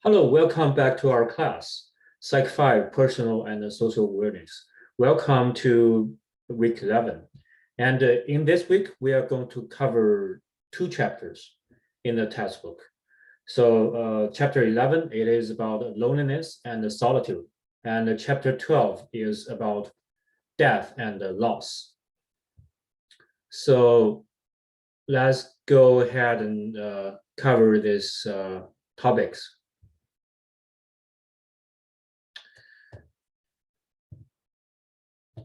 Hello, welcome back to our class, Psych 5, Personal and Social Awareness. Welcome to week 11. And in this week, we are going to cover two chapters in the textbook. So chapter 11, it is about loneliness and solitude. And chapter 12 is about death and loss. So let's go ahead and cover these topics.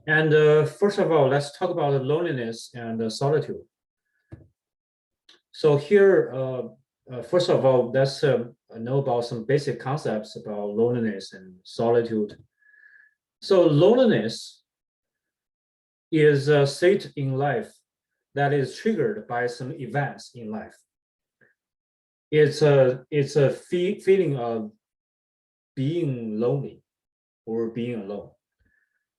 And first of all, let's talk about loneliness and solitude. So here, first of all, let's know about some basic concepts about loneliness and solitude. So loneliness is a state in life that is triggered by some events in life. It's a feeling of being lonely or being alone.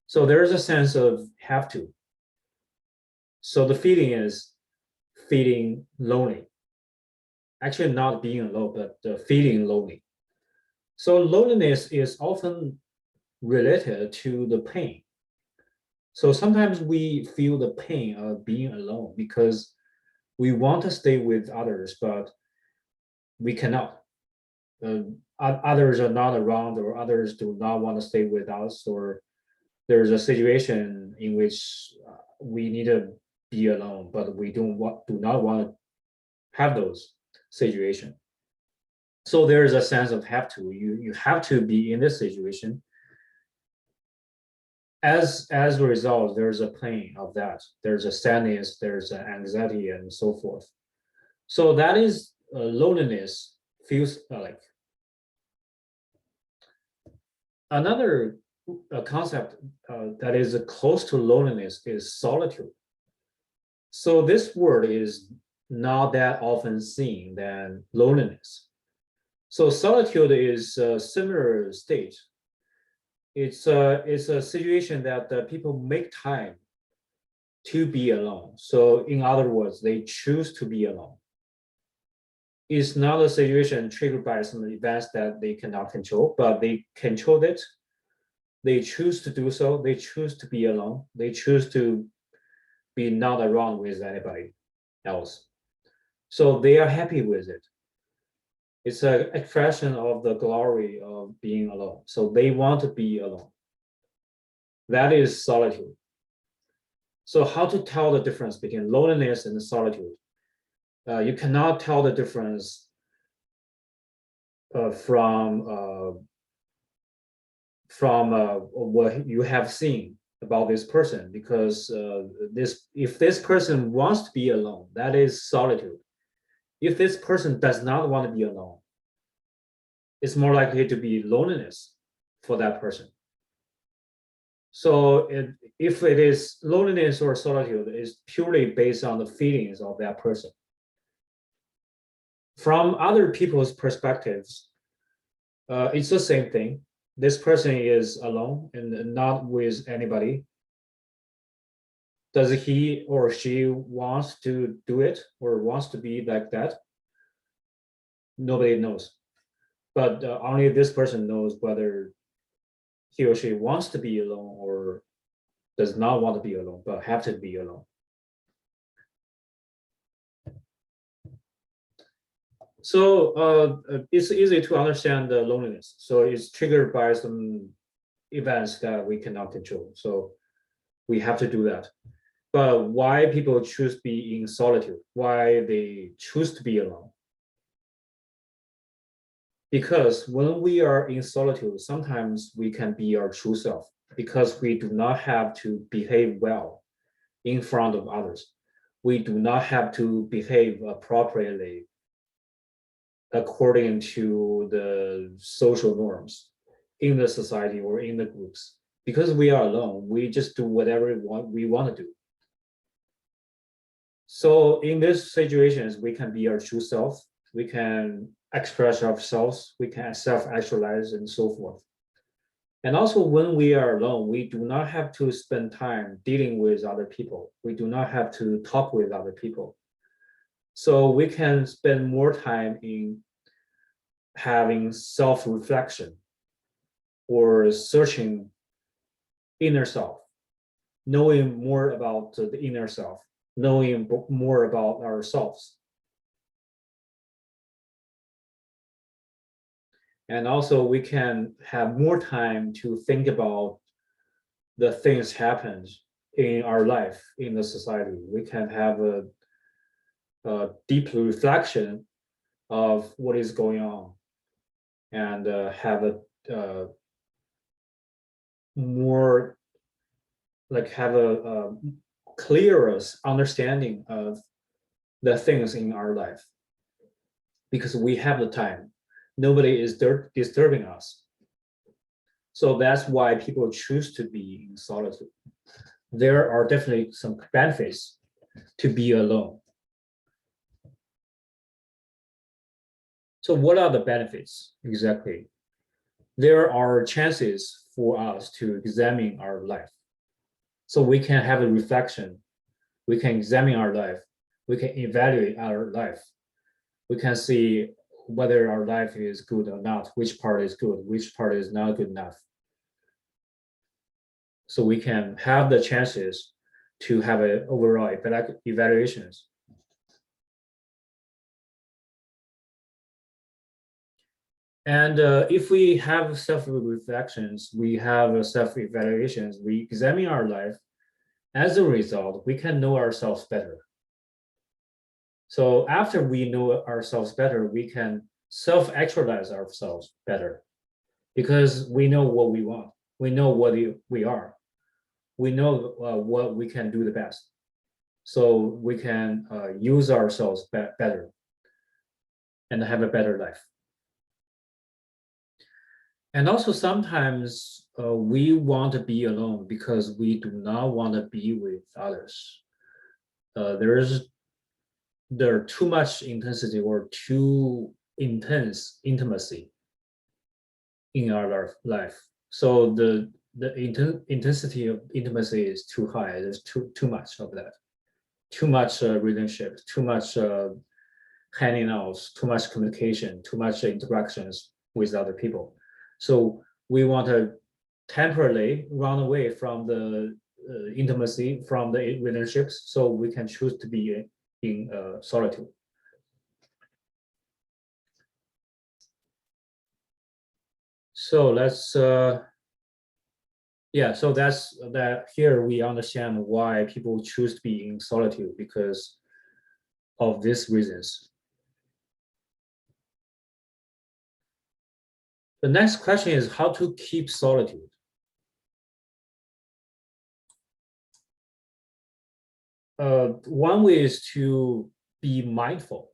So there is a sense of have to. So the feeling is feeling lonely. Actually, not being alone, but feeling lonely. So loneliness is often related to the pain. So sometimes we feel the pain of being alone because we want to stay with others, but we cannot. Others are not around, or others do not want to stay with us, or there's a situation in which we need to be alone, but we do not want to have those situations. So there is a sense of have to. You have to be in this situation. As a result, there's a pain of that. There's a sadness, there's an anxiety, and so forth. So that is loneliness feels like. Another concept that is close to loneliness is solitude. So this word is not that often seen than loneliness. So solitude is a similar state. It's a situation that people make time to be alone. So in other words, they choose to be alone. It's not a situation triggered by some events that they cannot control, but they control it. They choose to do so. They choose to be alone. They choose to be not around with anybody else. So they are happy with it. It's an expression of the glory of being alone. So they want to be alone. That is solitude. So how to tell the difference between loneliness and solitude? You cannot tell the difference from what you have seen about this person, because if this person wants to be alone, that is solitude. If this person does not want to be alone, it's more likely to be loneliness for that person. So if it is loneliness or solitude, it's purely based on the feelings of that person. From other people's perspectives, it's the same thing. This person is alone and not with anybody. Does he or she wants to do it or wants to be like that? Nobody knows. But only this person knows whether he or she wants to be alone or does not want to be alone, but have to be alone. So it's easy to understand the loneliness. So it's triggered by some events that we cannot control. So we have to do that. But why people choose to be in solitude? Why they choose to be alone? Because when we are in solitude, sometimes we can be our true self because we do not have to behave well in front of others. We do not have to behave appropriately according to the social norms in the society or in the groups. Because we are alone, we just do whatever we want to do. So in these situations, we can be our true self. We can express ourselves. We can self-actualize and so forth. And also when we are alone, we do not have to spend time dealing with other people. We do not have to talk with other people. So we can spend more time in having self-reflection or searching inner self, knowing more about the inner self, knowing more about ourselves. And also we can have more time to think about the things happened in our life, in the society. We can have a deep reflection of what is going on and have a more like have a clearer understanding of the things in our life because we have the time. Nobody is disturbing us. So that's why people choose to be in solitude. There are definitely some benefits to be alone. So what are the benefits exactly? There are chances for us to examine our life. So we can have a reflection. We can examine our life. We can evaluate our life. We can see whether our life is good or not, which part is good, which part is not good enough. So we can have the chances to have an overall evaluations. And if we have self-reflections, we have self-evaluations, we examine our life, as a result, we can know ourselves better. So after we know ourselves better, we can self-actualize ourselves better because we know what we want. We know what we are. We know what we can do the best. So we can use ourselves better and have a better life. And also sometimes we want to be alone because we do not want to be with others. There are too much intensity or too intense intimacy in our life. So the intensity of intimacy is too high. There's too much of that. Too much relationship, too much hanging out, too much communication, too much interactions with other people. So we want to temporarily run away from the intimacy, from the relationships, so we can choose to be in solitude. So let's yeah, so that's that here we understand why people choose to be in solitude because of these reasons. The next question is how to keep solitude. One way is to be mindful.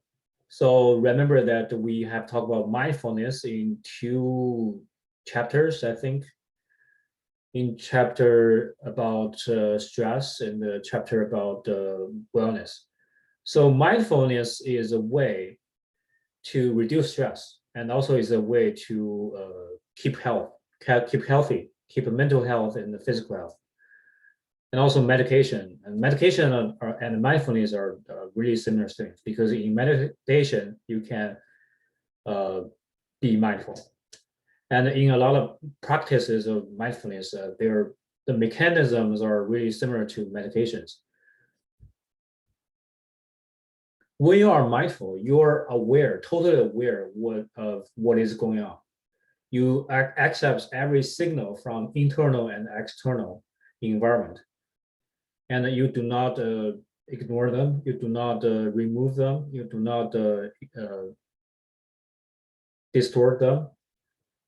So remember that we have talked about mindfulness in 2 chapters, I think, in chapter about stress and the chapter about wellness. So mindfulness is a way to reduce stress and also is a way to keep healthy, keep mental health and the physical health. And also medication. And medication and mindfulness are really similar things because in meditation, you can be mindful. And in a lot of practices of mindfulness, the mechanisms are really similar to meditations. When you are mindful, you're aware, totally aware of what is going on. You accept every signal from internal and external environment. And you do not ignore them, you do not remove them, you do not distort them.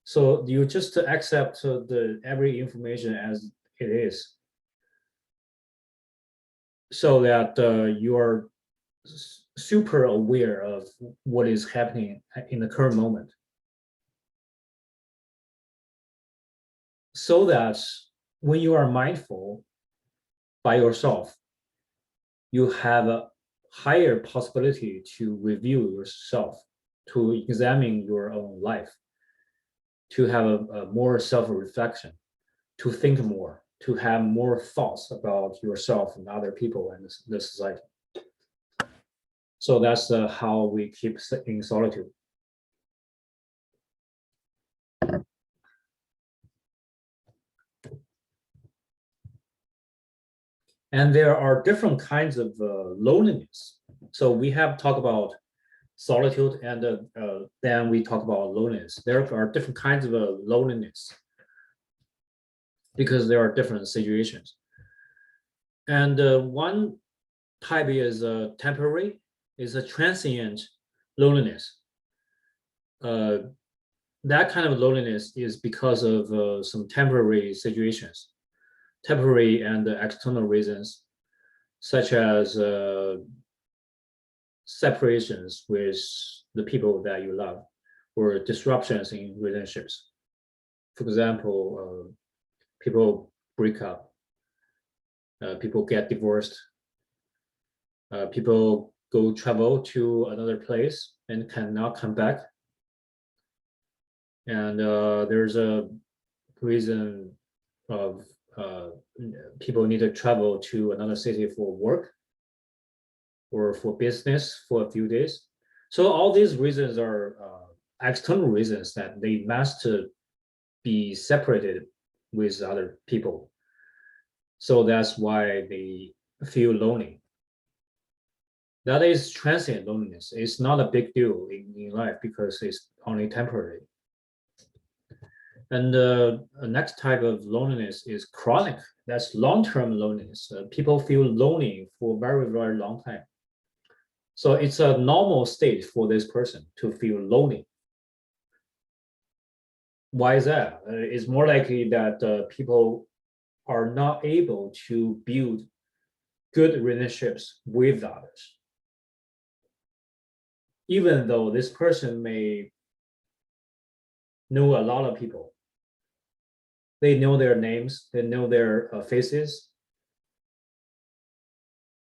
So you just accept every information as it is, so that you are super aware of what is happening in the current moment. So that when you are mindful by yourself, you have a higher possibility to review yourself, to examine your own life, to have a more self-reflection, to think more, to have more thoughts about yourself and other people and the society. So that's how we keep in solitude. And there are different kinds of loneliness. So we have talked about solitude, and then we talk about loneliness. There are different kinds of loneliness because there are different situations. And one type is temporary, is a transient loneliness. Uh, that kind of loneliness is because of some temporary situations, temporary and external reasons, such as separations with the people that you love, or disruptions in relationships. For example, people break up, people get divorced, people go travel to another place and cannot come back. And there's a reason of people need to travel to another city for work or for business for a few days. So all these reasons are external reasons that they must be separated with other people. So that's why they feel lonely. That is transient loneliness. It's not a big deal in life because it's only temporary. And the next type of loneliness is chronic. That's long-term loneliness. People feel lonely for a very, very long time. So it's a normal state for this person to feel lonely. Why is that? It's more likely that people are not able to build good relationships with others. Even though this person may know a lot of people, they know their names, they know their faces,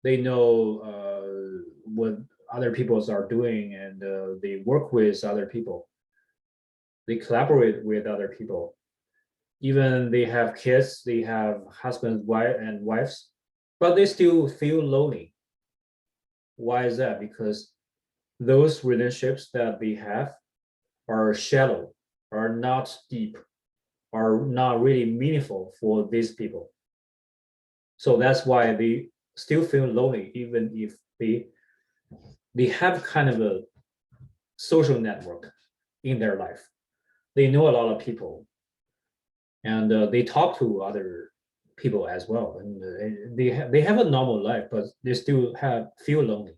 they know what other people are doing, and they work with other people. They collaborate with other people. Even they have kids, they have husbands, wife, and wives, but they still feel lonely. Why is that? Because those relationships that they have are shallow, are not deep, are not really meaningful for these people. So that's why they still feel lonely, even if they have kind of a social network in their life. They know a lot of people, and they talk to other people as well, and they have a normal life, but they still feel lonely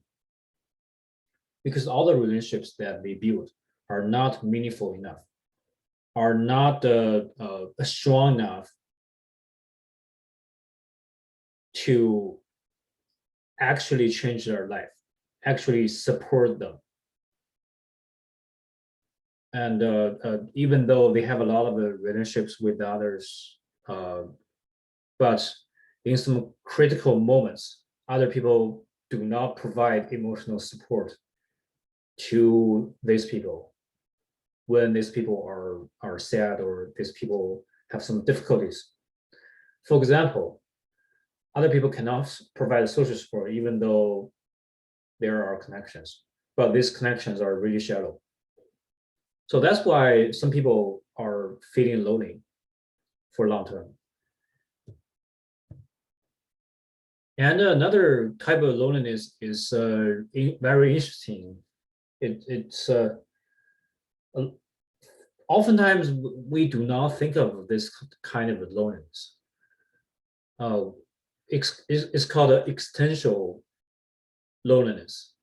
because all the relationships that they build are not meaningful enough, are not strong enough to actually change their life, actually support them. And even though they have a lot of relationships with others, but in some critical moments, other people do not provide emotional support to these people when these people are sad, or these people have some difficulties. For example, other people cannot provide social support even though there are connections, but these connections are really shallow. So that's why some people are feeling lonely for long term. And another type of loneliness is very interesting. It's oftentimes we do not think of this kind of loneliness. It's called existential loneliness.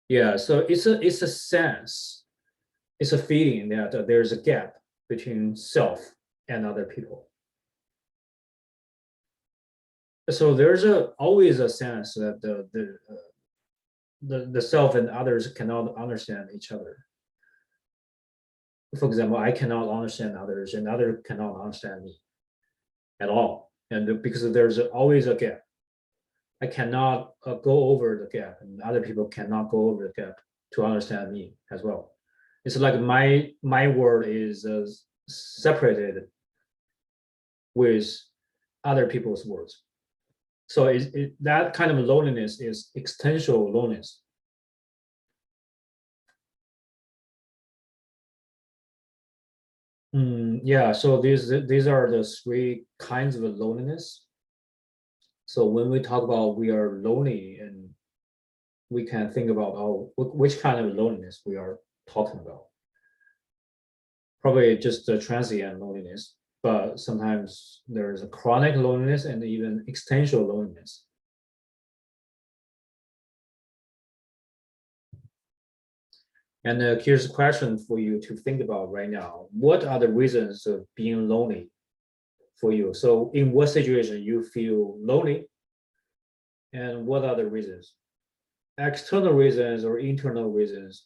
Yeah, so it's a sense, it's a feeling that there's a gap between self and other people. So there's always a sense that the self and others cannot understand each other. For example, I cannot understand others, and others cannot understand me at all, and because there's always a gap. I cannot go over the gap, and other people cannot go over the gap to understand me as well. It's like my world is separated with other people's words. So that kind of loneliness is existential loneliness. Yeah, so these are the three kinds of loneliness. So when we talk about we are lonely, and we can think about which kind of loneliness we are talking about. Probably just the transient loneliness, but sometimes there's a chronic loneliness and even existential loneliness. And here's a question for you to think about right now. What are the reasons of being lonely for you? So in what situation you feel lonely, and what are the reasons? External reasons or internal reasons?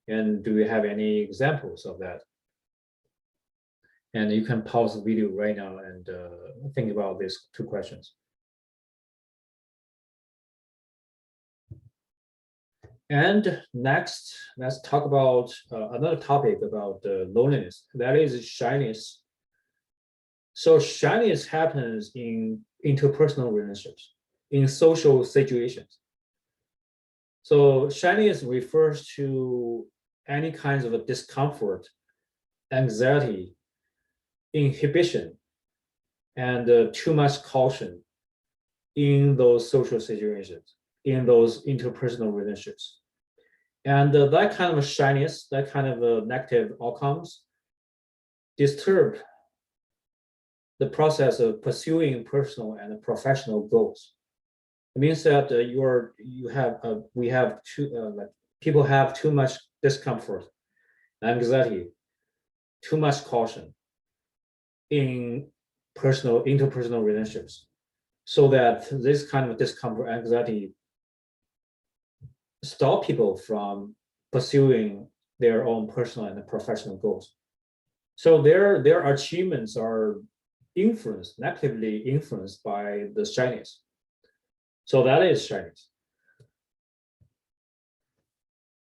And do you have any examples of that? And you can pause the video right now and think about these two questions. And next, let's talk about another topic about loneliness. That is shyness. So shyness happens in interpersonal relationships, in social situations. So shyness refers to any kinds of a discomfort, anxiety, inhibition, and too much caution in those social situations, in those interpersonal relationships. And that kind of shyness, that kind of negative outcomes disturb the process of pursuing personal and professional goals. It means that we have like people have too much discomfort, anxiety, too much caution in interpersonal relationships, so that this kind of discomfort, anxiety, stop people from pursuing their own personal and professional goals. So their achievements are negatively influenced by the shyness. So that is shyness.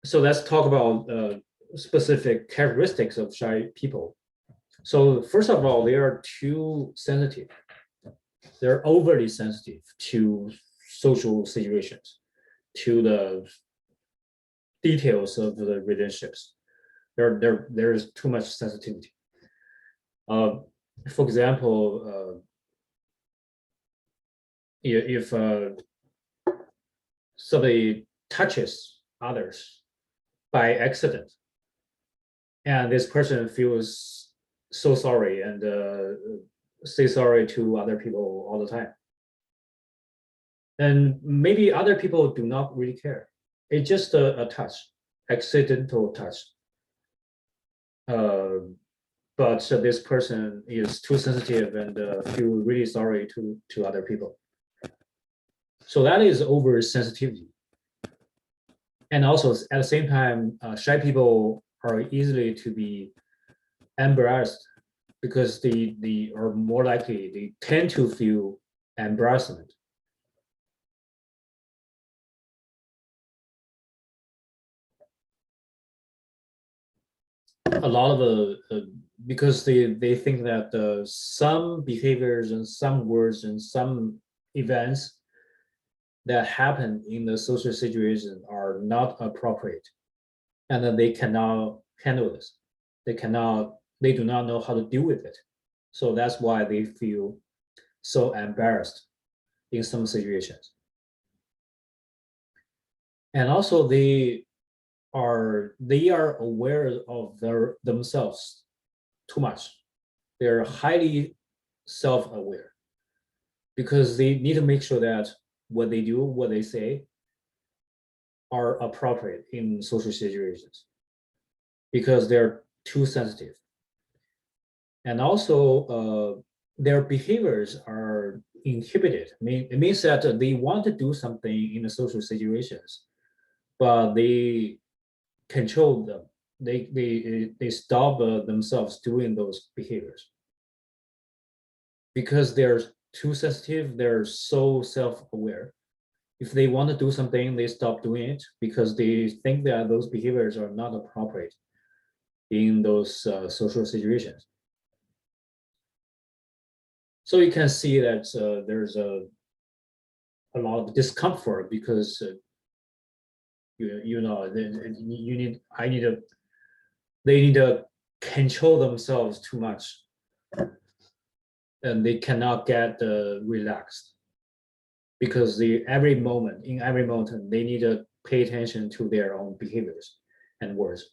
So let's talk about specific characteristics of shy people. So first of all, they are too sensitive. They're overly sensitive to social situations, to the details of the relationships. There's too much sensitivity. For example, if somebody touches others by accident, and this person feels so sorry and say sorry to other people all the time, and maybe other people do not really care. It's just a touch, accidental touch. But this person is too sensitive and feel really sorry to other people. So that is oversensitivity. And also at the same time, shy people are easily to be embarrassed, because they are more likely, they tend to feel embarrassment. A lot of because they think that some behaviors and some words and some events that happen in the social situation are not appropriate, and then they cannot handle this. They do not know how to deal with it. So that's why they feel so embarrassed in some situations. And also they are aware of themselves too much. They're highly self-aware, because they need to make sure that what they do, what they say, are appropriate in social situations, because they're too sensitive. And also their behaviors are inhibited. It means that they want to do something in the social situations, but they control them. They stop themselves doing those behaviors, because they're too sensitive. They're so self-aware. If they want to do something, they stop doing it, because they think that those behaviors are not appropriate in those social situations. So you can see that there's a lot of discomfort, because you know you need I need to they need to control themselves too much, and they cannot get relaxed. because in every moment, they need to pay attention to their own behaviors and words.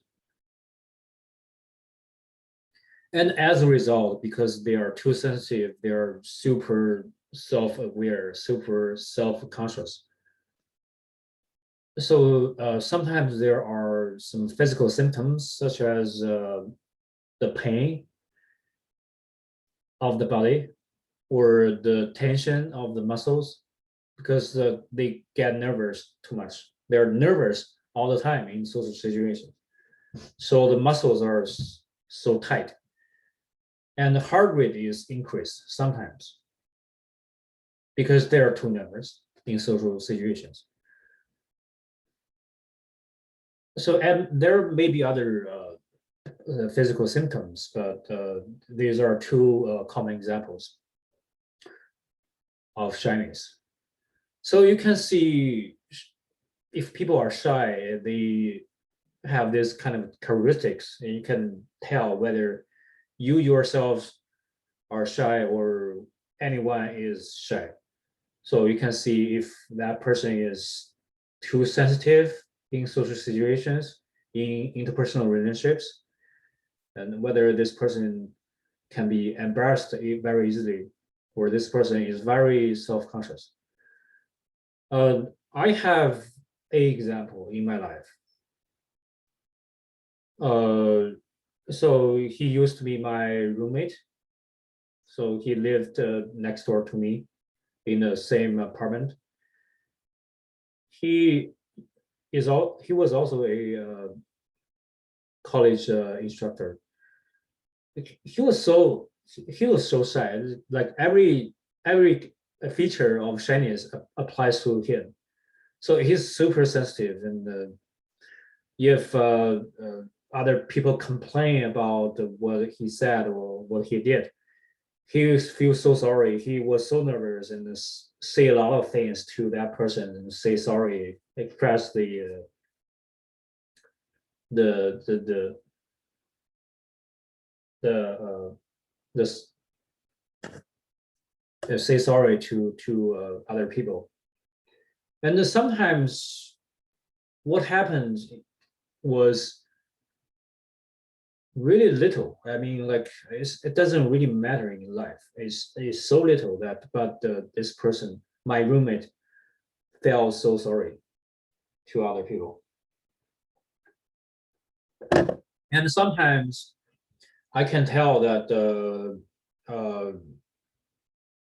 And as a result, because they are too sensitive, they are super self-aware, super self-conscious. So sometimes there are some physical symptoms such as the pain of the body or the tension of the muscles because they get nervous too much. They're nervous all the time in social situations. So the muscles are so tight. And the heart rate is increased sometimes because they are too nervous in social situations. So, and there may be other physical symptoms, but these are two common examples of shyness. So you can see if people are shy, they have this kind of characteristics, and you can tell whether you yourself are shy or anyone is shy. So you can see if that person is too sensitive in social situations, in interpersonal relationships, and whether this person can be embarrassed very easily, or this person is very self-conscious. I have an example in my life. So he used to be my roommate. So he lived next door to me in the same apartment. He he was also a college instructor. He was so shy. Like every feature of shyness applies to him. So he's super sensitive, and if other people complain about what he said or what he did, he feels so sorry. He was so nervous and say a lot of things to that person and say sorry, express the the the the this say sorry to other people. And sometimes what happened was really little. I mean, like it doesn't really matter in life. It's so little that, but this person, my roommate, felt so sorry to other people. And sometimes I can tell that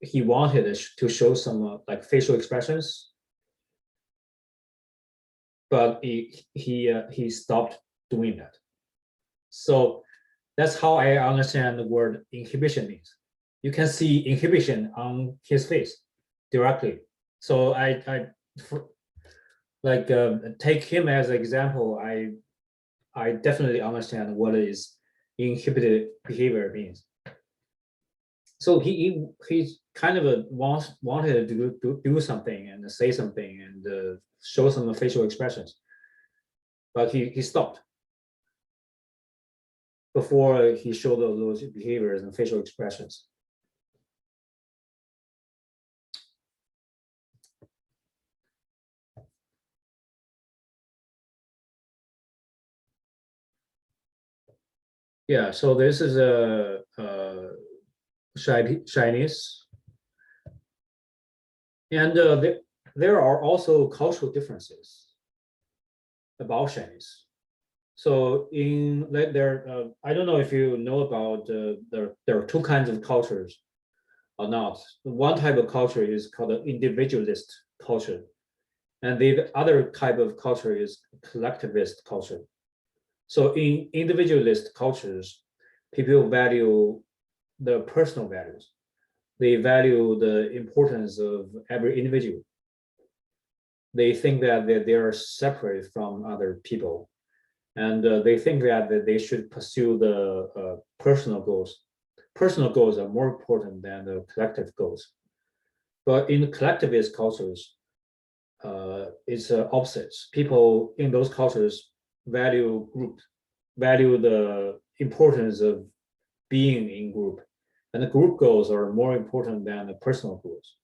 he wanted to show some like facial expressions, but he stopped doing that. So that's how I understand the word inhibition means. You can see inhibition on his face directly. So I like take him as an example. I definitely understand what is inhibited behavior means. So he kind of wanted to do something and say something and show some facial expressions, but he stopped before he showed those behaviors and facial expressions. Yeah, so this is a shyness, and there are also cultural differences about shyness. So in like there, I don't know if you know about there are two kinds of cultures or not. One type of culture is called the individualist culture, and the other type of culture is collectivist culture. So in individualist cultures, people value the personal values. They value the importance of every individual. They think that they are separate from other people, and they think that they should pursue the personal goals. Personal goals are more important than the collective goals. But in collectivist cultures, it's opposites. People in those cultures value group, value the importance of being in group, and the group goals are more important than the personal goals.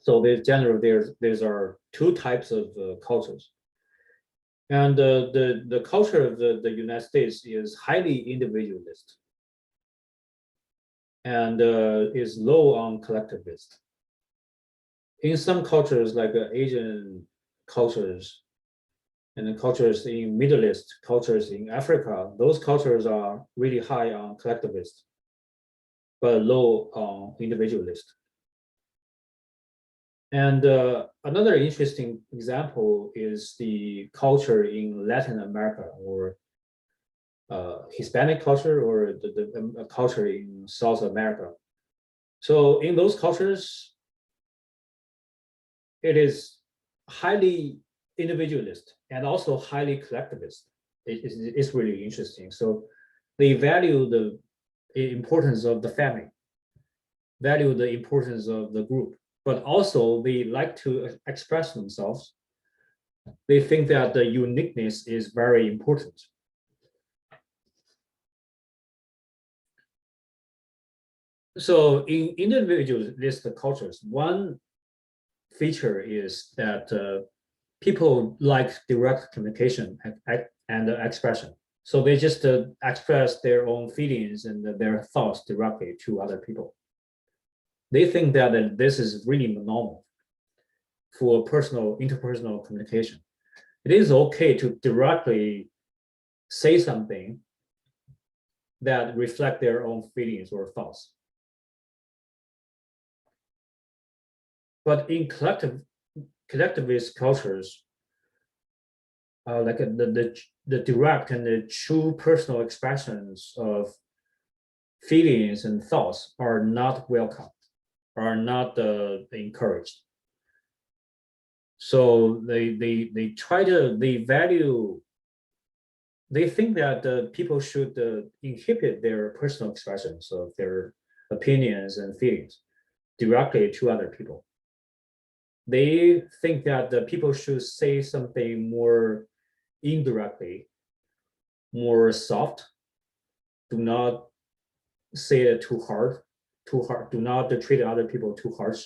So there's general there's are two types of cultures, and the culture of the United States is highly individualist and is low on collectivist. In some cultures, like Asian cultures and the cultures in Middle East, cultures in Africa, those cultures are really high on collectivist, but low on individualist. And another interesting example is the culture in Latin America, or Hispanic culture, or the culture in South America. So in those cultures, it is highly individualist and also highly collectivist. It's really interesting. So they value the importance of the family, value the importance of the group, but also they like to express themselves. They think that the uniqueness is very important. So in individualist cultures, one feature is that people like direct communication and expression. So they just express their own feelings and their thoughts directly to other people. They think that this is really normal for personal, interpersonal communication. It is okay to directly say something that reflect their own feelings or thoughts. But in collectivist cultures, like the direct and the true personal expressions of feelings and thoughts are not welcome, are not encouraged. So they try to they value. They think that people should inhibit their personal expressions of their opinions and feelings directly to other people. They think that the people should say something more indirectly, more soft. Do not say it too hard, too hard. Do not treat other people too harsh.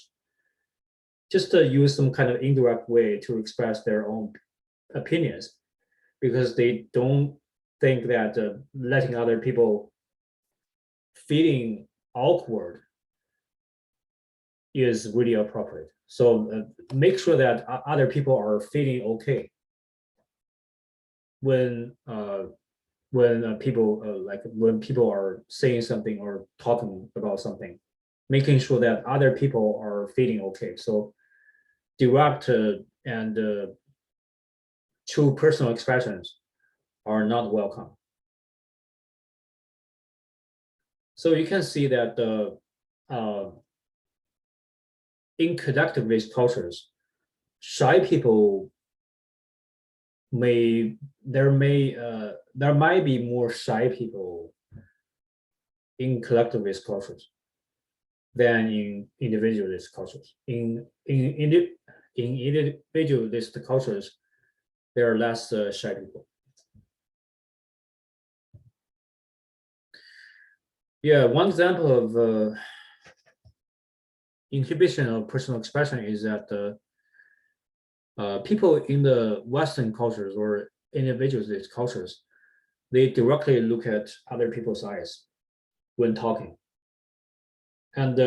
Just to use some kind of indirect way to express their own opinions, because they don't think that letting other people feeling awkward is really appropriate. So make sure that other people are feeling okay when people like when people are saying something or talking about something, making sure that other people are feeling okay. So direct and true personal expressions are not welcome. So you can see that in collectivist cultures, shy people may there might be more shy people in collectivist cultures than in individualist cultures. In individualist cultures, there are less shy people. Yeah, one example of inhibition of personal expression is that people in the Western cultures or individualist cultures, they directly look at other people's eyes when talking. And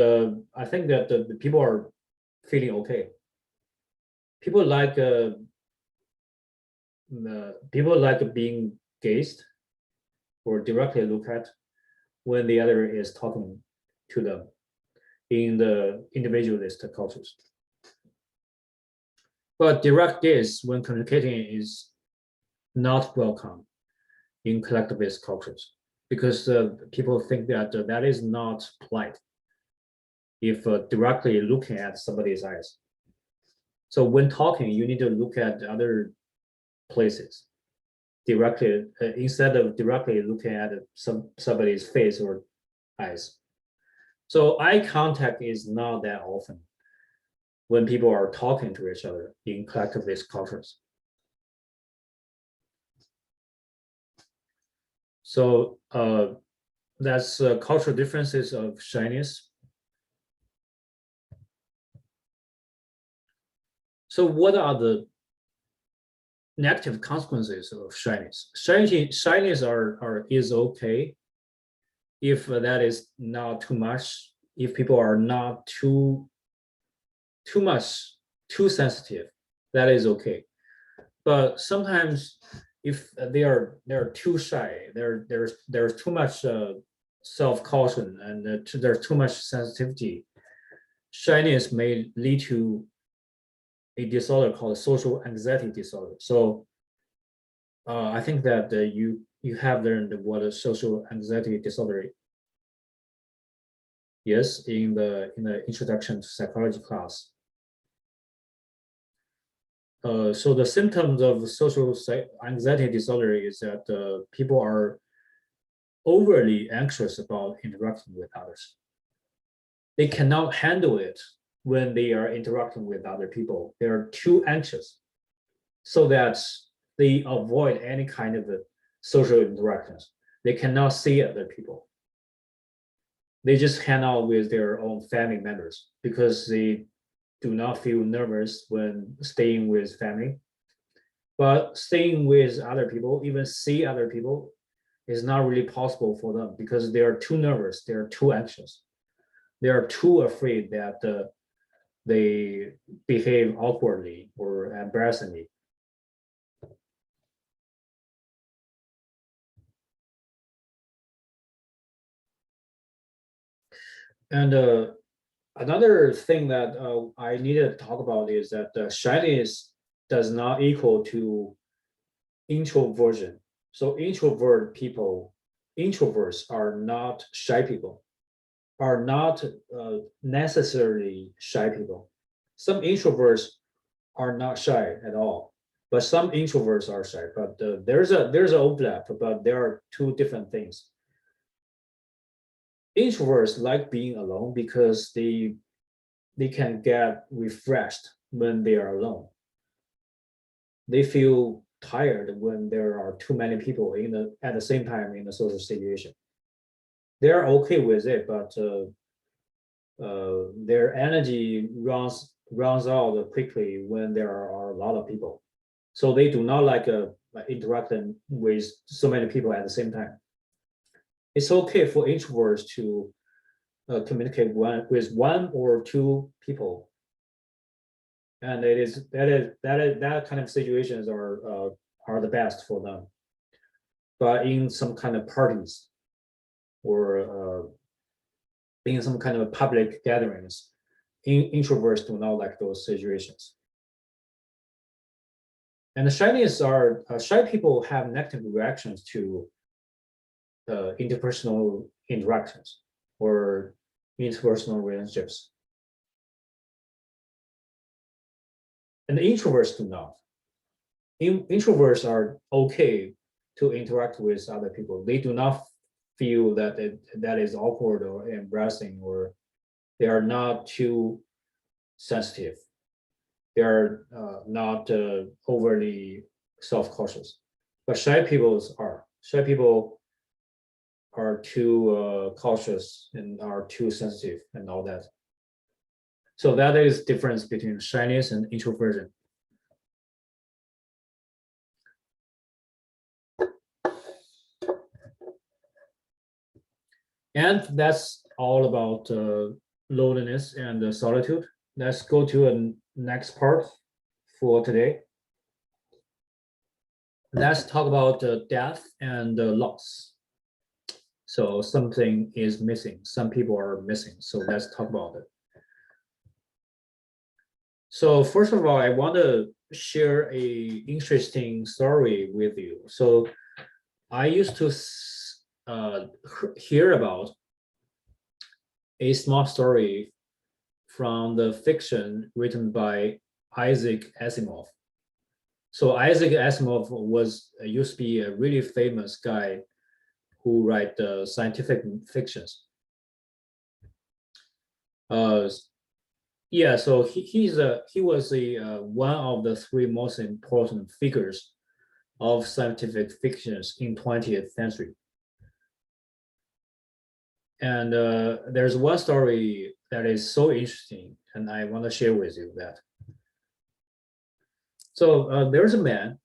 I think that the people are feeling okay. People like people like being gazed or directly look at when the other is talking to them in the individualist cultures. But direct gaze when communicating is not welcome in collectivist cultures because people think that that is not polite if directly looking at somebody's eyes. So when talking, you need to look at other places directly instead of directly looking at somebody's face or eyes. So eye contact is not that often when people are talking to each other in collectivist cultures. So that's cultural differences of shyness. So what are the negative consequences of shyness? Shyness is okay if that is not too much, if people are not too much, too sensitive, that is okay. But sometimes if they're too shy, there's too much self-caution, and there's too much sensitivity, shyness may lead to a disorder called social anxiety disorder. So I think that you have learned what a social anxiety disorder is in the introduction to psychology class. So the symptoms of social anxiety disorder is that people are overly anxious about interacting with others. They cannot handle it when they are interacting with other people. They are too anxious, so that they avoid any kind of social interactions. They cannot see other people. They just hang out with their own family members because they do not feel nervous when staying with family. But staying with other people, even see other people, is not really possible for them because they are too nervous, they are too anxious, they are too afraid that they behave awkwardly or embarrassingly. And another thing that I needed to talk about is that shyness does not equal to introversion. So introverts are not shy people, are not necessarily shy people. Some introverts are not shy at all, but some introverts are shy. But there's an overlap, but there are two different things. Introverts like being alone because they can get refreshed when they are alone. They feel tired when there are too many people at the same time in a social situation. They're okay with it, but their energy runs out quickly when there are a lot of people. So they do not like interacting with so many people at the same time. It's okay for introverts to communicate with one or two people, and that kind of situations are the best for them. But in some kind of parties or in some kind of public gatherings, introverts do not like those situations. And the shyness are shy people have negative reactions to interpersonal interactions or interpersonal relationships. And the introverts do not. Introverts are okay to interact with other people. They do not feel that that is awkward or embarrassing, or they are not too sensitive. They are not overly self-cautious. But shy people are. Shy people are too cautious and are too sensitive and all that. So that is difference between shyness and introversion. And that's all about loneliness and solitude. Let's go to a next part for today. Let's talk about death and loss. So something is missing. Some people are missing. So let's talk about it. So first of all, I want to share a interesting story with you. So I used to hear about a small story from the fiction written by Isaac Asimov. So Isaac Asimov was used to be a really famous guy who write scientific fictions. Uh, yeah, so he was one of the three most important figures of scientific fictions in 20th century. And there's one story that is so interesting, and I want to share with you that. So there's a man.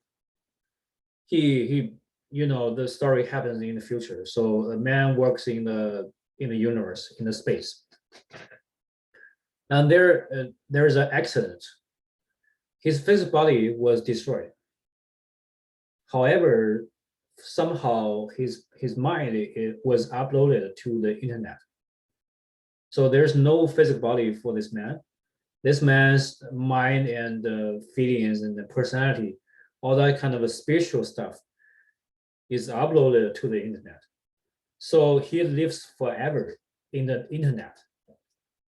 He the story happens in the future. So a man works in the universe, in the space, and there's an accident. His physical body was destroyed. However, somehow his mind was uploaded to the internet. So there's no physical body for this man. This man's mind and feelings and the personality, all that kind of a spiritual stuff, is uploaded to the internet. So he lives forever in the internet.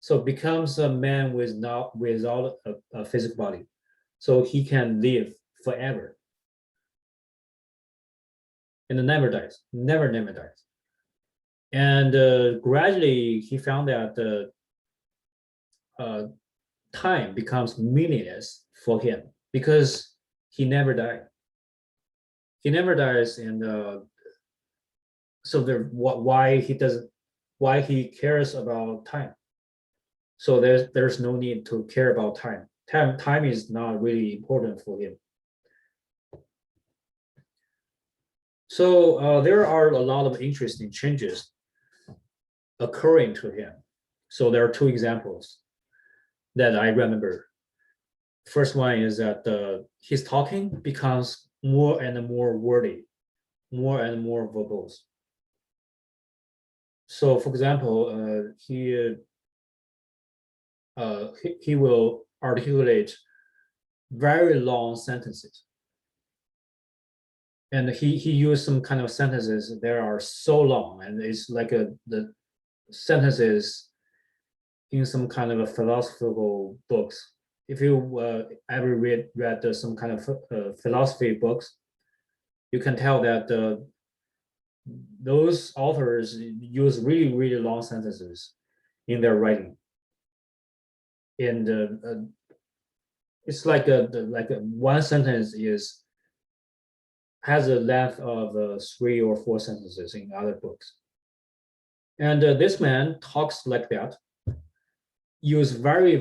So becomes a man without a physical body. So he can live forever and never dies, never dies. And gradually he found that time becomes meaningless for him because he never died. He never dies, and so why he cares about time. So there's no need to care about time. Time is not really important for him. So there are a lot of interesting changes occurring to him. So there are two examples that I remember. First one is that his talking becomes more and more wordy, more and more verbose. So, for example, he will articulate very long sentences, and he used some kind of sentences that are so long, and it's like the sentences in some kind of a philosophical books. If you ever read some kind of philosophy books, you can tell that those authors use really long sentences in their writing, and it's like one sentence has a length of 3 or 4 sentences in other books, and this man talks like that, use very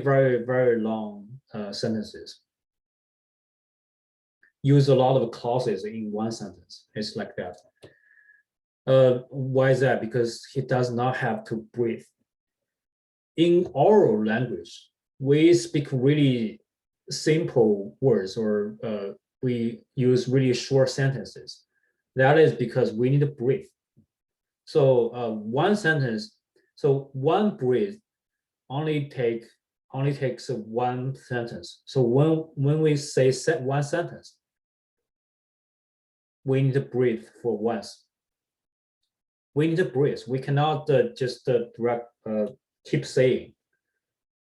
long sentences, use a lot of clauses in one sentence. It's like that. Why is that? Because he does not have to breathe. In oral language, we speak really simple words, or we use really short sentences. That is because we need to breathe. So one sentence, so one breath only takes one sentence. So when we say one sentence, we need to breathe for once. We need to breathe. We cannot just keep saying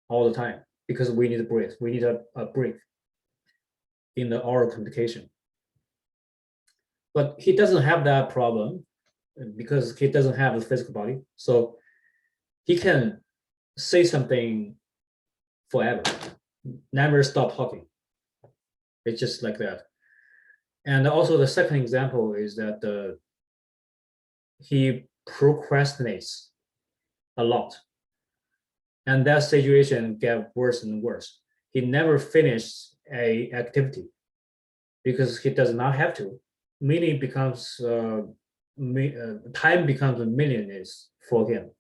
all the time, because we need to breathe. We need a break in the oral communication. But he doesn't have that problem because he doesn't have a physical body. So he can say something forever, never stop talking. It's just like that. And also the second example is that he procrastinates a lot. And that situation get worse and worse. He never finished a activity because he does not have to. Meaning becomes time becomes meaningless for him.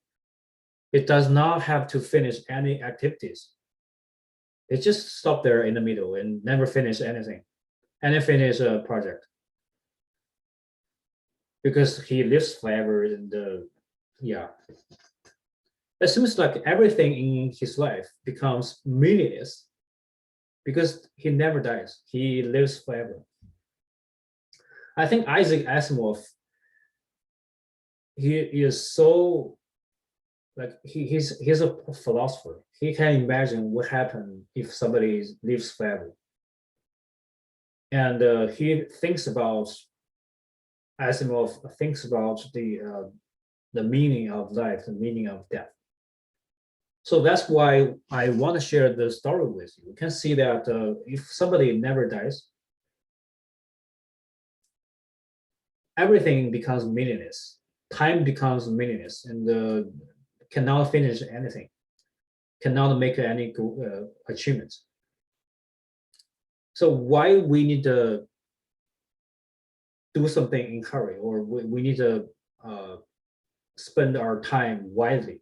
It does not have to finish any activities. It just stop there in the middle and never finish anything, and finish a project, because he lives forever. And yeah, it seems like everything in his life becomes meaningless because he never dies. He lives forever. I think Isaac Asimov, he is so, like he's a philosopher. He can imagine what happened if somebody lives forever, and he thinks about, Asimov thinks about the meaning of life, the meaning of death. So that's why I want to share the story with you. You can see that if somebody never dies, everything becomes meaningless. Time becomes meaningless, and cannot finish anything, cannot make any achievements. So why we need to do something in hurry, or we need to spend our time wisely.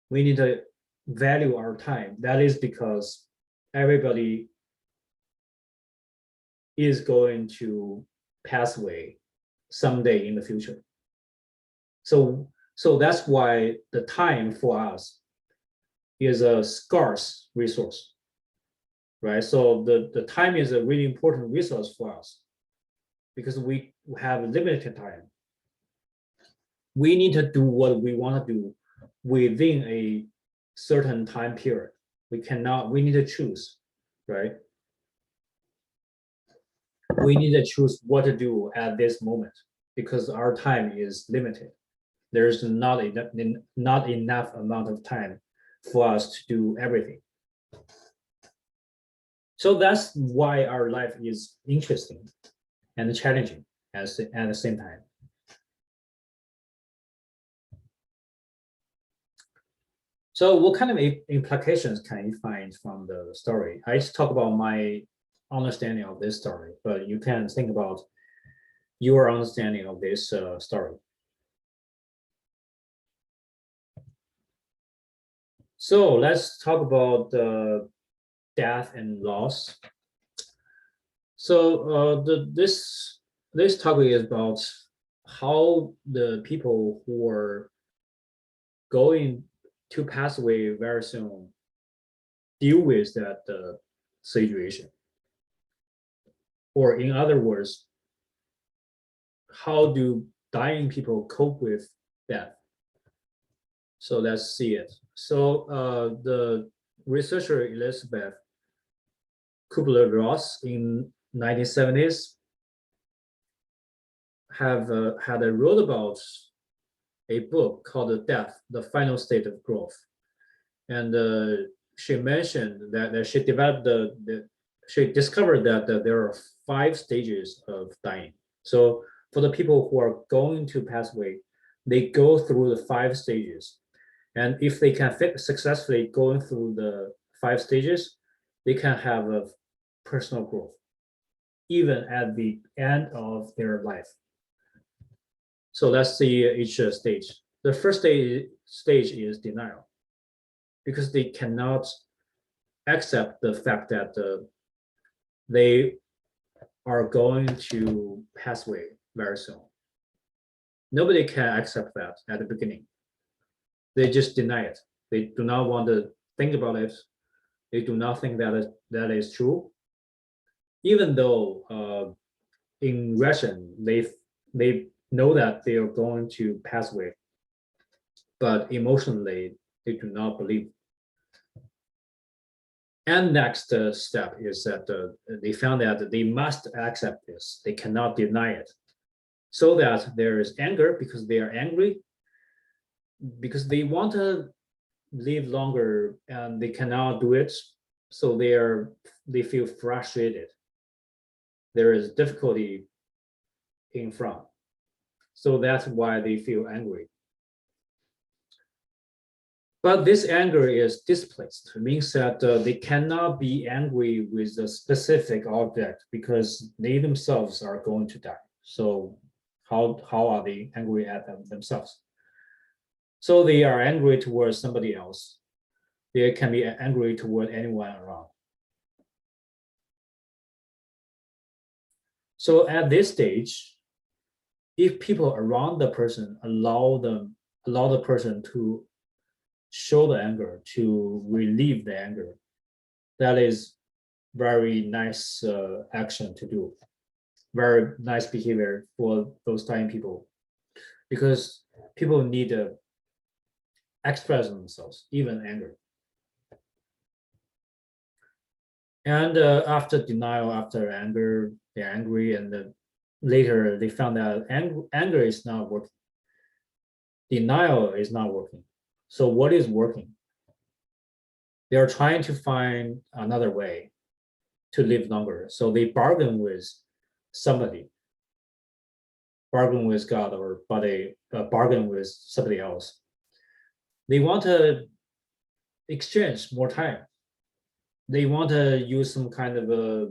We need to value our time. That is because everybody is going to pass away someday in the future. So that's why the time for us is a scarce resource, right? So the time is a really important resource for us because we have limited time. We need to do what we want to do within a certain time period. We need to choose, right? We need to choose what to do at this moment because our time is limited. There's not enough amount of time for us to do everything. So that's why our life is interesting and challenging at the same time. So what kind of implications can you find from the story? I just talk about my understanding of this story, but you can think about your understanding of this story. So let's talk about death and loss. So this topic is about how the people who are going to pass away very soon deal with that situation. Or in other words, how do dying people cope with death? So let's see it. So the researcher Elizabeth Kubler-Ross in 1970s had wrote about a book called Death, the Final State of Growth. And she mentioned that she developed she discovered that there are 5 stages of dying. So for the people who are going to pass away, they go through the 5 stages. And if they can successfully going through the 5 stages, they can have a personal growth, even at the end of their life. So let's see each stage. The first stage is denial, because they cannot accept the fact that they are going to pass away very soon. Nobody can accept that at the beginning. They just deny it. They do not want to think about it. They do not think that is true. Even though in Russian, they know that they are going to pass away, but emotionally, they do not believe. And next step is that they found that they must accept this. They cannot deny it. So that there is anger because they are angry, because they want to live longer and they cannot do it. So they feel frustrated. There is difficulty in front. So that's why they feel angry. But this anger is displaced. It means that they cannot be angry with a specific object because they themselves are going to die. So how are they angry at themselves? So they are angry towards somebody else. They can be angry toward anyone around. So at this stage, if people around the person allow the person to show the anger, to relieve the anger, that is very nice action to do. Very nice behavior for those dying people, because people need to express themselves, even anger. And after denial, after anger, they're angry, and later they found out anger is not working. Denial is not working. So what is working? They are trying to find another way to live longer. So they bargain with somebody, bargain with God, or bargain with somebody else. They want to exchange more time. they want to use some kind of a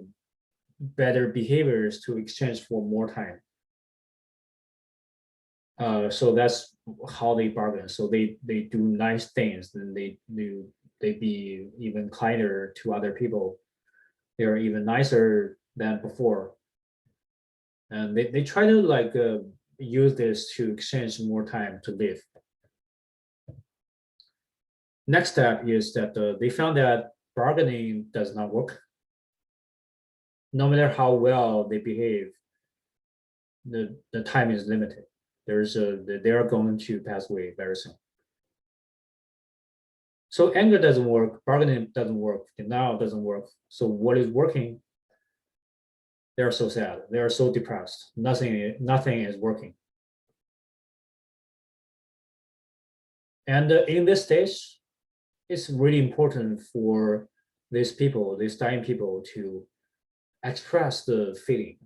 better behaviors to exchange for more time. So that's how they bargain. So they do nice things, and they be even kinder to other people. They are even nicer than before, and they try to like use this to exchange more time to live. Next step is that they found that bargaining does not work. No matter how well they behave, the time is limited. They are going to pass away very soon. So anger doesn't work, bargaining doesn't work, denial doesn't work. So what is working? They are so sad. They are so depressed. Nothing is working. And in this stage, it's really important for these people, these dying people, to express the feeling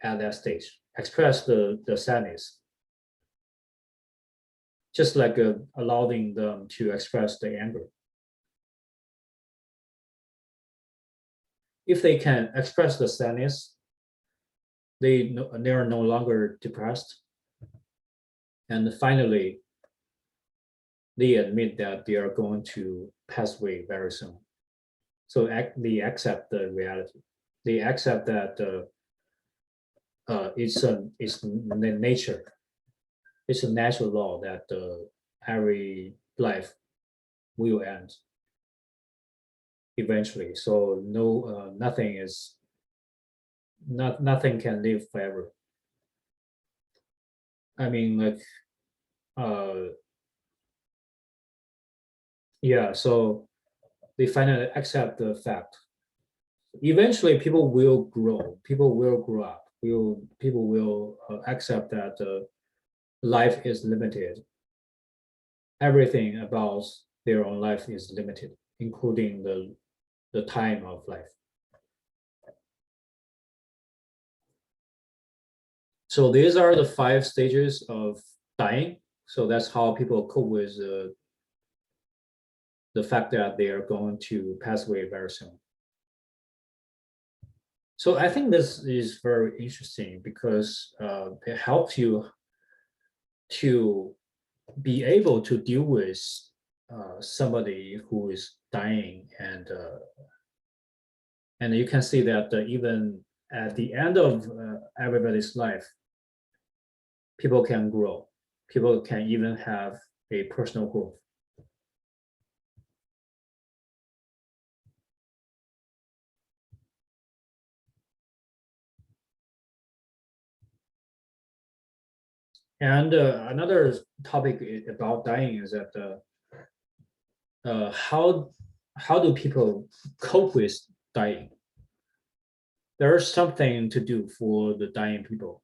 at that stage, express the sadness, just like allowing them to express the anger. If they can express the sadness, they are no longer depressed. And finally, they admit that they are going to pass away very soon. So they accept the reality. They accept that it's nature. It's a natural law that every life will end eventually. So nothing can live forever. I mean, like, yeah. So they finally accept the fact. Eventually, people will grow. People will grow up. People will accept that life is limited. Everything about their own life is limited, including the time of life. So these are the 5 stages of dying. So that's how people cope with the fact that they are going to pass away very soon. So I think this is very interesting because it helps you to be able to deal with somebody who is dying, and you can see that even at the end of everybody's life, people can grow. People can even have a personal growth. And another topic about dying is that how do people cope with dying? There's something to do for the dying people.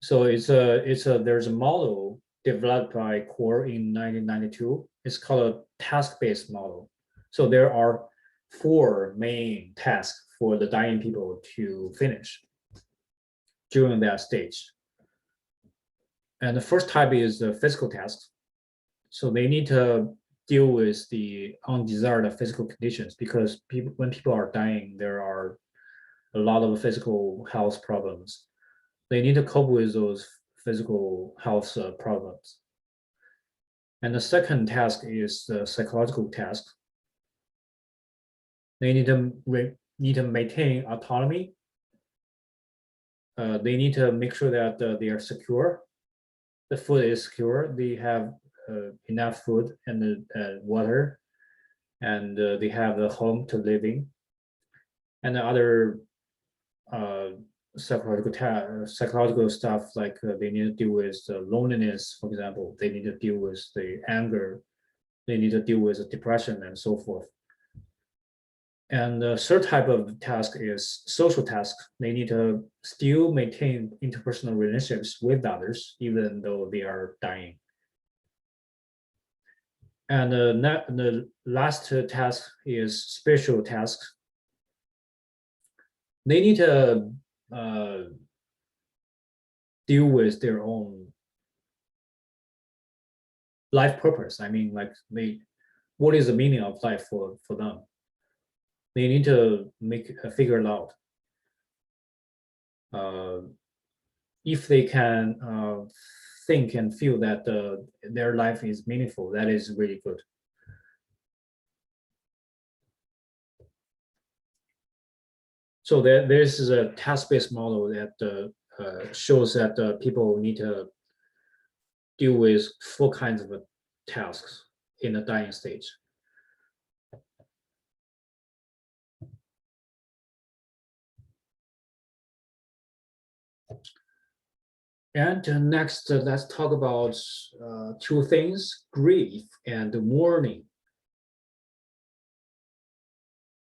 So there's a model developed by Core in 1992. It's called a task-based model. So there are 4 main tasks for the dying people to finish during that stage. And the first type is the physical tasks. So they need to deal with the undesired physical conditions because when people are dying, there are a lot of physical health problems. They need to cope with those physical health problems. And the second task is the psychological task. They need to maintain autonomy. They need to make sure that they are secure. The food is secure. They have enough food and water, and they have a home to live in. And the other psychological stuff like they need to deal with loneliness, for example. They need to deal with the anger. They need to deal with depression and so forth. And the third type of task is social task. They need to still maintain interpersonal relationships with others, even though they are dying. And the last task is spiritual task. They need to deal with their own life purpose. I mean, like what is the meaning of life for them. They need to figure it out. If they can think and feel that their life is meaningful, that is really good. So this is a task-based model that shows that people need to deal with 4 kinds of tasks in the dying stage. And next, let's talk about 2 things: grief and mourning.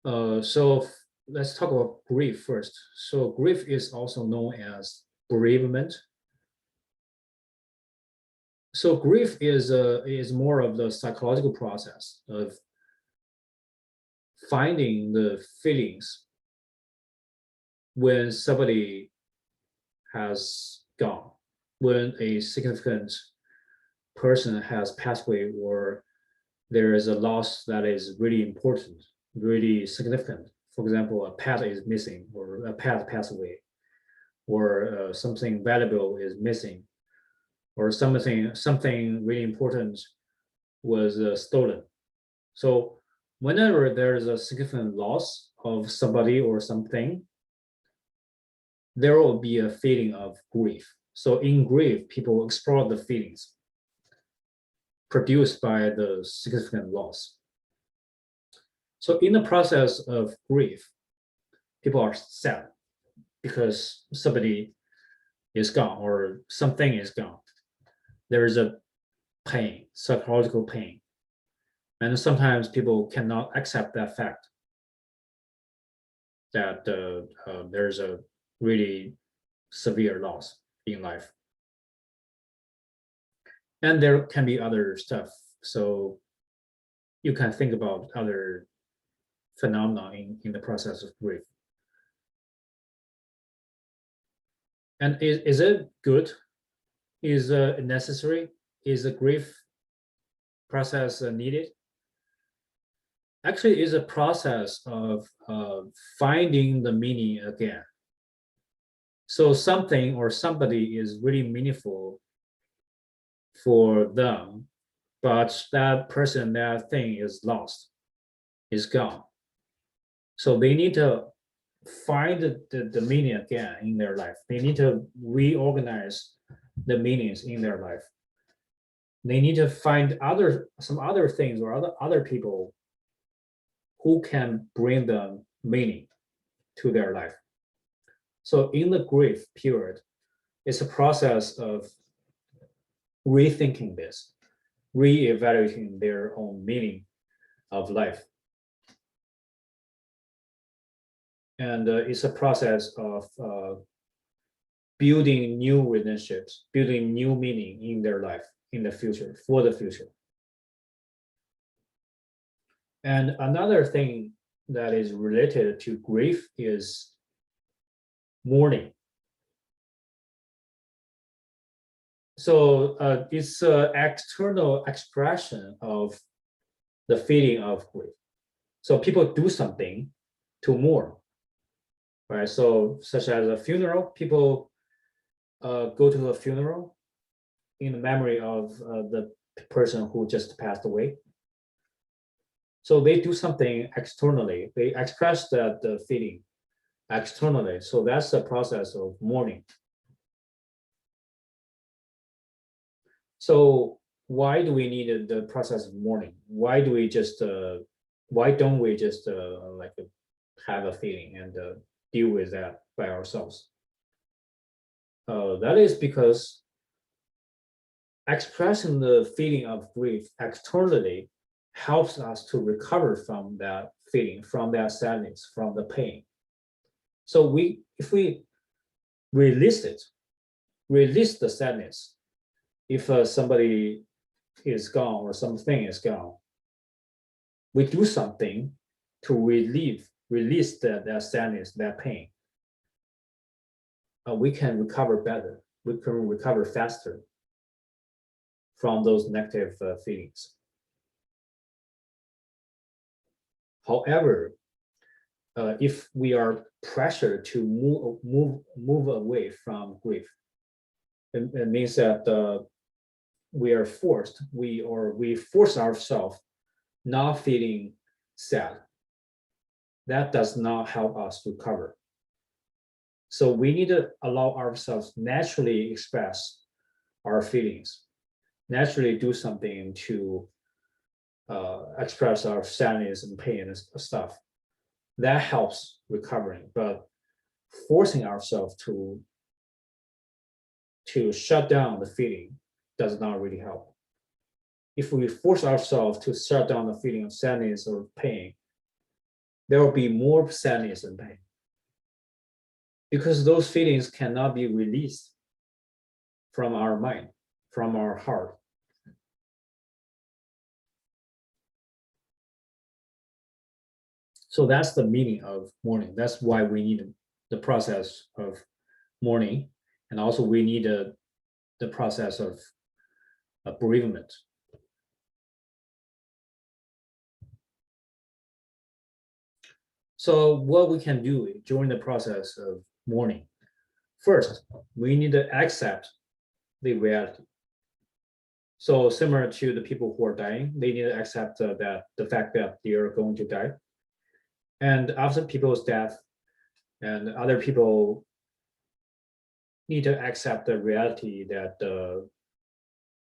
So let's talk about grief first. So grief is also known as bereavement. So grief is more of the psychological process of finding the feelings when somebody has gone, when a significant person has passed away, or there is a loss that is really important, really significant. For example, a pet is missing, or a pet passed away, or something valuable is missing, or something really important was stolen. So whenever there is a significant loss of somebody or something, there will be a feeling of grief. So in grief, people explore the feelings produced by the significant loss. So in the process of grief, people are sad because somebody is gone or something is gone. There is a pain, psychological pain. And sometimes people cannot accept that fact that there's a really severe loss in life. And there can be other stuff. So you can think about other phenomena in the process of grief. And is it good? Is it necessary? Is a grief process needed? Actually, it's a process of finding the meaning again. So something or somebody is really meaningful for them, but that person, that thing is lost, is gone. So they need to find the meaning again in their life. They need to reorganize the meanings in their life. They need to find some other things or other people who can bring them meaning to their life. So in the grief period, it's a process of rethinking this, reevaluating their own meaning of life. And it's a process of building new relationships, building new meaning in their life, in the future, for the future. And another thing that is related to grief is mourning. So it's an external expression of the feeling of grief. So people do something to mourn, right? So such as a funeral, people go to a funeral in memory of the person who just passed away. So they do something externally. They express that feeling externally. So that's the process of mourning. So why do we need the process of mourning? Why don't we just like have a feeling and deal with that by ourselves? That is because expressing the feeling of grief externally helps us to recover from that feeling, from that sadness, from the pain. So if we release the sadness, if somebody is gone or something is gone, we do something to release that sadness, that pain. We can recover better. We can recover faster from those negative feelings. However, if we are pressured to move away from grief, it means that we are forced, we force ourselves not feeling sad. That does not help us recover. So we need to allow ourselves naturally express our feelings, naturally do something to express our sadness and pain and stuff. That helps recovering, but forcing ourselves to shut down the feeling does not really help. If we force ourselves to shut down the feeling of sadness or pain, there will be more sadness and pain, because those feelings cannot be released from our mind, from our heart. So that's the meaning of mourning. That's why we need the process of mourning, and also we need the process of bereavement. So what we can do during the process of mourning, first, we need to accept the reality. So similar to the people who are dying, they need to accept that the fact that they are going to die. And after people's death, and other people need to accept the reality that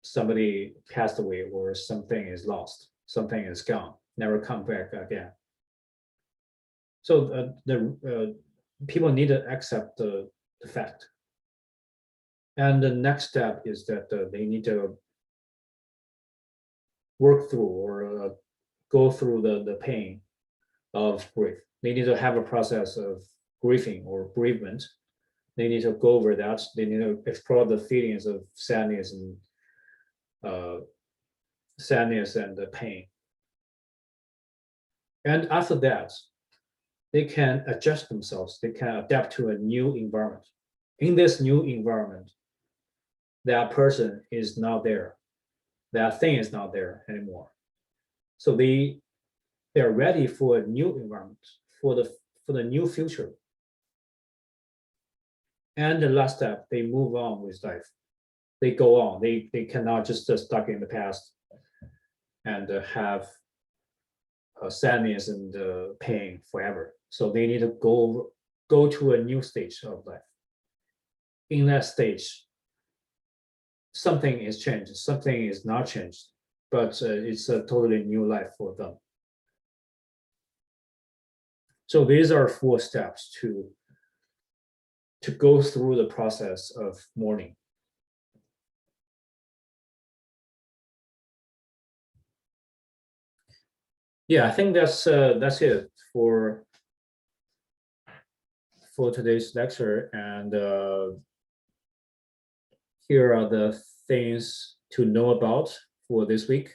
somebody passed away or something is lost, something is gone, never come back again. So the people need to accept the fact. And the next step is that they need to work through or go through the pain of grief. They need to have a process of grieving or bereavement. They need to go over that. They need to explore the feelings of sadness and the pain. And after that, they can adjust themselves. They can adapt to a new environment. In this new environment, that person is not there. That thing is not there anymore. So they're ready for a new environment, for the new future. And the last step, they move on with life. They go on. They cannot just stuck in the past and have sadness and pain forever. So they need to go to a new stage of life. In that stage, something is changed, something is not changed, but it's a totally new life for them. So these are 4 steps to go through the process of mourning. Yeah, I think that's it for today's lecture. And here are the things to know about for this week.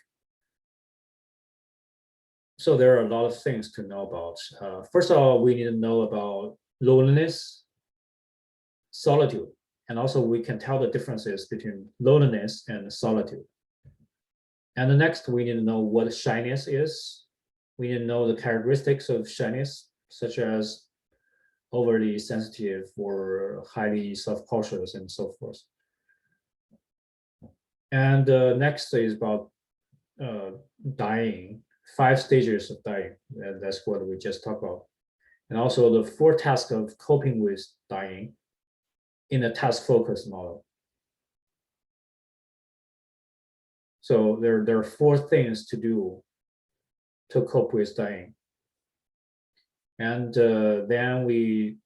So there are a lot of things to know about. First of all, we need to know about loneliness, solitude, and also we can tell the differences between loneliness and solitude. And the next, we need to know what shyness is. We need to know the characteristics of shyness, such as overly sensitive or highly self-cautious and so forth. And next is about dying, 5 stages of dying. And that's what we just talked about. And also the 4 tasks of coping with dying in a task-focused model. So there are 4 things to do to cope with dying. And then we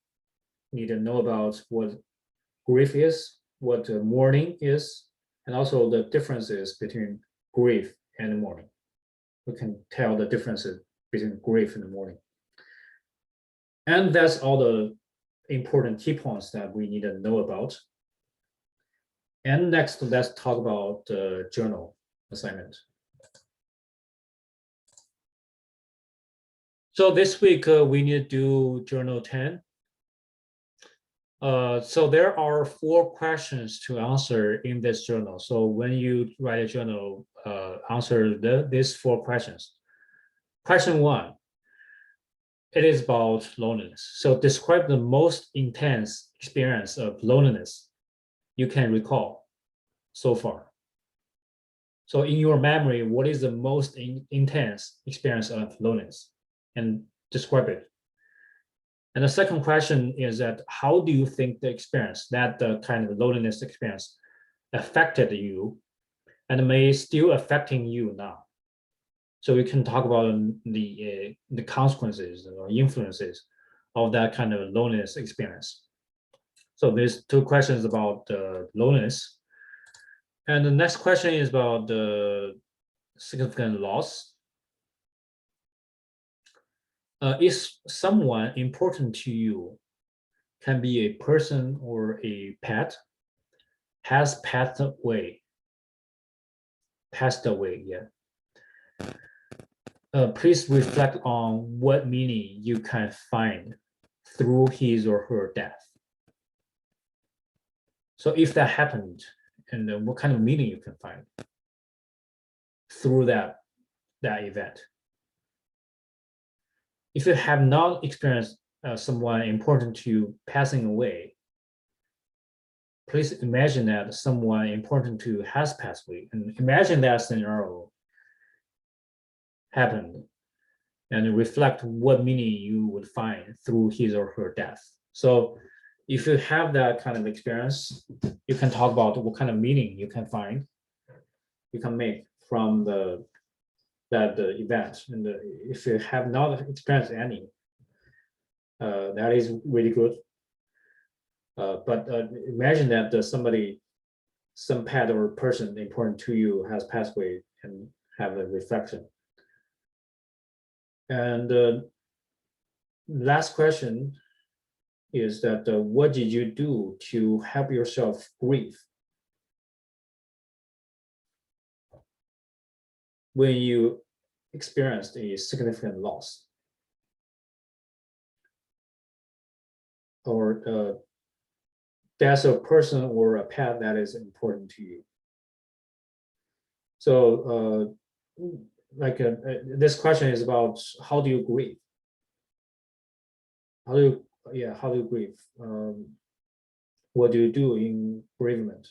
need to know about what grief is, what mourning is, and also the differences between grief and mourning. We can tell the differences between grief and mourning. And that's all the important key points that we need to know about. And next, let's talk about the journal assignment. So this week, we need to do journal 10. So there are 4 questions to answer in this journal. So when you write a journal, answer these 4 questions. Question 1, it is about loneliness. So describe the most intense experience of loneliness you can recall so far. So in your memory, what is the most intense experience of loneliness? And describe it. And the second question is that how do you think the experience, that the kind of loneliness experience affected you and may still affecting you now? So we can talk about the consequences or influences of that kind of loneliness experience. So there's two questions about loneliness. And the next question is about the significant loss. Is someone important to you, can be a person or a pet, has passed away, yeah. Please reflect on what meaning you can find through his or her death. So if that happened, and what kind of meaning you can find through that event. If you have not experienced someone important to you passing away, please imagine that someone important to you has passed away, and imagine that scenario happened, and reflect what meaning you would find through his or her death. So if you have that kind of experience, you can talk about what kind of meaning you can find, you can make from that event. And if you have not experienced any, that is really good. But imagine that some pet or person important to you has passed away, and have a reflection. And last question is that what did you do to help yourself grieve when you experienced a significant loss, or that's a person or a pet that is important to you? So this question is about how do you grieve? How do you grieve? What do you do in bereavement?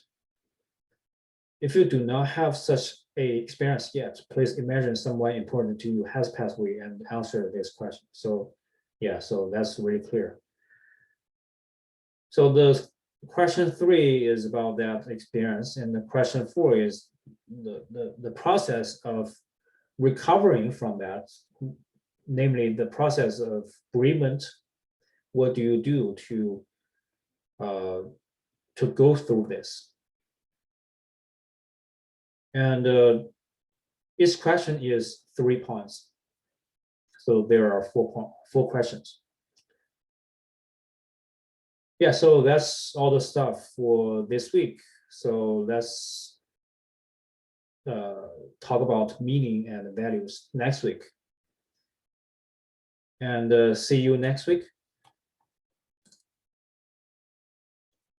If you do not have such a experience yet, please imagine someone important to you has passed away and answer this question. So yeah, so that's really clear. So the question 3 is about that experience, and the question 4 is the process of recovering from that, namely the process of bereavement. What do you do to go through this? And each question is 3 points. So there are four questions. Yeah, so that's all the stuff for this week. So let's talk about meaning and values next week. And see you next week.